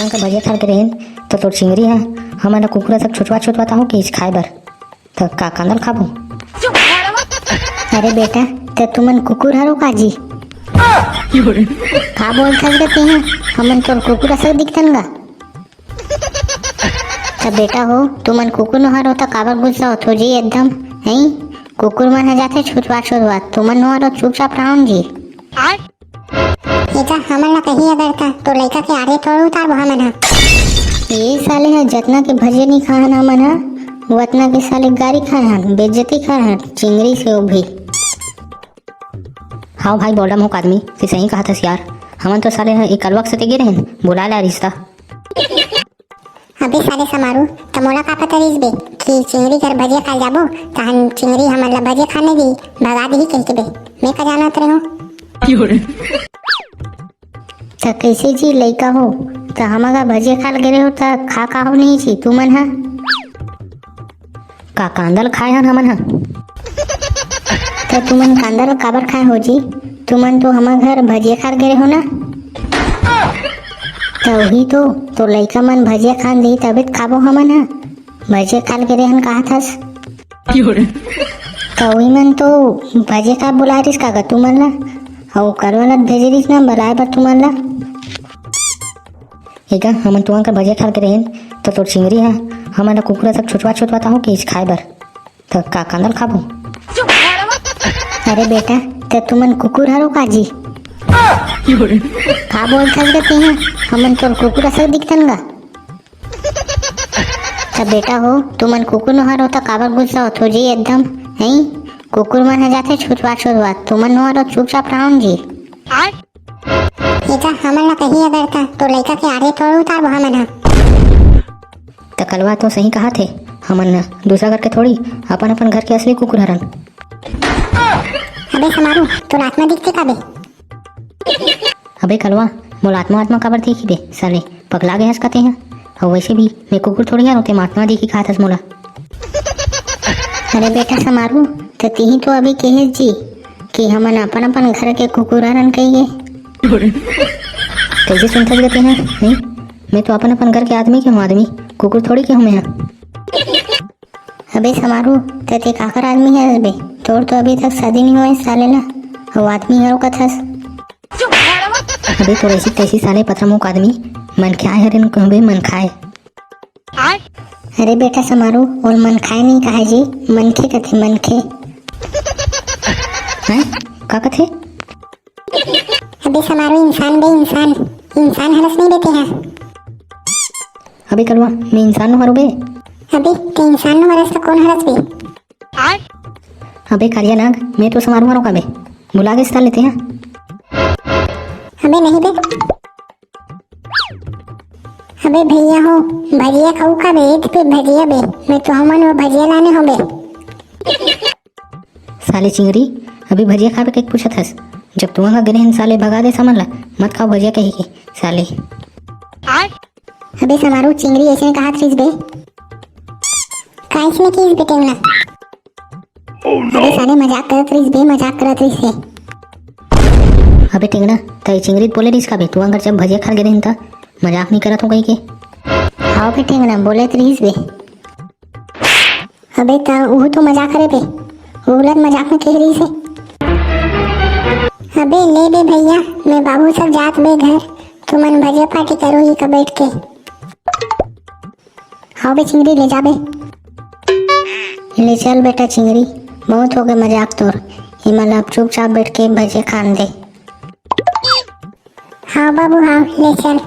तुम का भजिया खा के रहें तो तोर चिंगरी है हमारा कुकुरा सब छुटवा हो कि खाए बर तो का कांदल खाबो। अरे बेटा तो तुमन कुकुर हरो काजी का बोल सकते हैं हमन तो कुकुर सब दिखतन गा। तब बेटा हो तुमन कुकुर न हरो तो काबर गुस्सा हो तो जी एकदम नहीं कुकुर मन है जाते छुटवा तुमन न हरो चुपचाप रहो जी। बेटा हमन ला कही अगर था तो लड़का के आरे तोड़ उतार वहाँ मना ये साले है जितना के भजे नहीं खाए ना मना उतना के साले गाड़ी खाए हैं बेइज्जती खाए हैं चिंगरी से वो भी। हाँ भाई बोल रहा हूँ आदमी से सही कहा था यार हमन तो साले एक अलवक से गिरे हैं बुला ला रिश्ता। अभी साले समारू तो मोला का पता रिस बे कि चिंगरी कर भजिया खा जाबो तहन चिंगरी हमन ला भजिया खाने दी भगा दी कह के बे मैं का जानत रहो। तो कैसे जी लइका हो तो हमारा भजिया खा गिरे हो तो खा हो नहीं छी तुमन हा का कांदल खाए हैं हमन हा तो तुमन कांदल काबर खाए हो जी तुमन तो हमारे घर भजिया खा गिरे हो ना तो वही तो लइका मन भजिया खान दी तभी खाबो हमन हा भजिया खा गिरे हन कहा थस तो वही मन तो भजिया खा बुला रिस का तुमन ला और करवाला भेजे रिस ना बुलाए बर तुमन ला। एक हमन तुम का भजिया खा के रहें तो तोर चिंगरी है हमारा कुकुरा सब छुटवा हो कि खाए बर तो का कांदल खाबो। अरे बेटा तो तुमन कुकुर हरो काजी का बोल सकते हैं हमन तो कुकुर सब दिखतन गा। तब बेटा हो तुमन कुकुर न हरो तो काबर गुस्सा हो तो जी एकदम नहीं कुकुर मन है जाते छुटवा तुमन न हरो चुपचाप रहो जी। बेटा हमन ला कही अगर था तो लड़का के आरे तोड़ उतार वहाँ मना तो कलवा तो सही कहा थे हमन दूसरा घर के थोड़ी अपन घर के असली कुकुर हरन। अबे समारू तो आत्मा दिखते का बे अबे कलवा मोल आत्मा काबर देखी बे साले पगला गए हंस कहते हैं और वैसे भी मैं कुकुर थोड़ी यार होते आत्मा देखी खा था मोला। अरे बेटा समारू तो तीही तो अभी कहे जी कि हमन अपन घर के कुकुर हरन कहिए कैसे सुनते गते हैं नहीं मैं तो अपन घर के आदमी के हूँ आदमी कुकुर थोड़ी के हूँ मैं। अबे समारू तो ते काकर आदमी है बे तोर तो अभी तक शादी नहीं हुआ साले ला और आदमी हरो का थस। अबे तो ऐसी तैसी साले पथरमुख आदमी मन खाए हरे कहबे मन खाए। अरे बेटा समारू और मन खाए नहीं कहा जी मन खे कथे मन खे हैं का कथे। अबे समारू इंसान बे इंसान हरस नहीं बेटे हैं। अबे कलवा मैं इंसान न हरो बे अबे तो इंसान न हरस तो कौन हरस बे। अबे कालिया नाग मैं तो समारू हरो का बे बुला के साल लेते हैं। अबे नहीं बे अबे भैया हो भजिया खाऊ का बे पे भजिया बे मैं तो हमन वो भजिया लाने हो बे। साले चिंगरी अभी भजिया खावे के पूछत हस जब तुम का गिरे साले भगा दे समझ ला मत खाओ भजिया कही के साले। अबे समारू चिंगरी ऐसे कहा थीस बे काइस में कीस बेटे ना अबे साले मजाक करत रहीस है। अबे टिंगड़ा तई चिंगरी बोले रिस का बे तू अगर जब भजिया खा गिरे था मजाक नहीं करत हो कहीं के। हाँ बेटे ना बोले रहीस बे अबे ता वो तो मजाक करे बे उलट मजाक में कह रही से। अबे ले बे भैया मैं बाबू सब जात बे घर तुमन भजिया पार्टी करो ही का बैठ के। हाँ बे चिंगरी ले जा बे ले चल बेटा चिंगरी बहुत हो गए मजाक तोर हिमाल अब चुपचाप बैठ के भजिया खान दे। हाँ बाबू हाँ ले चल।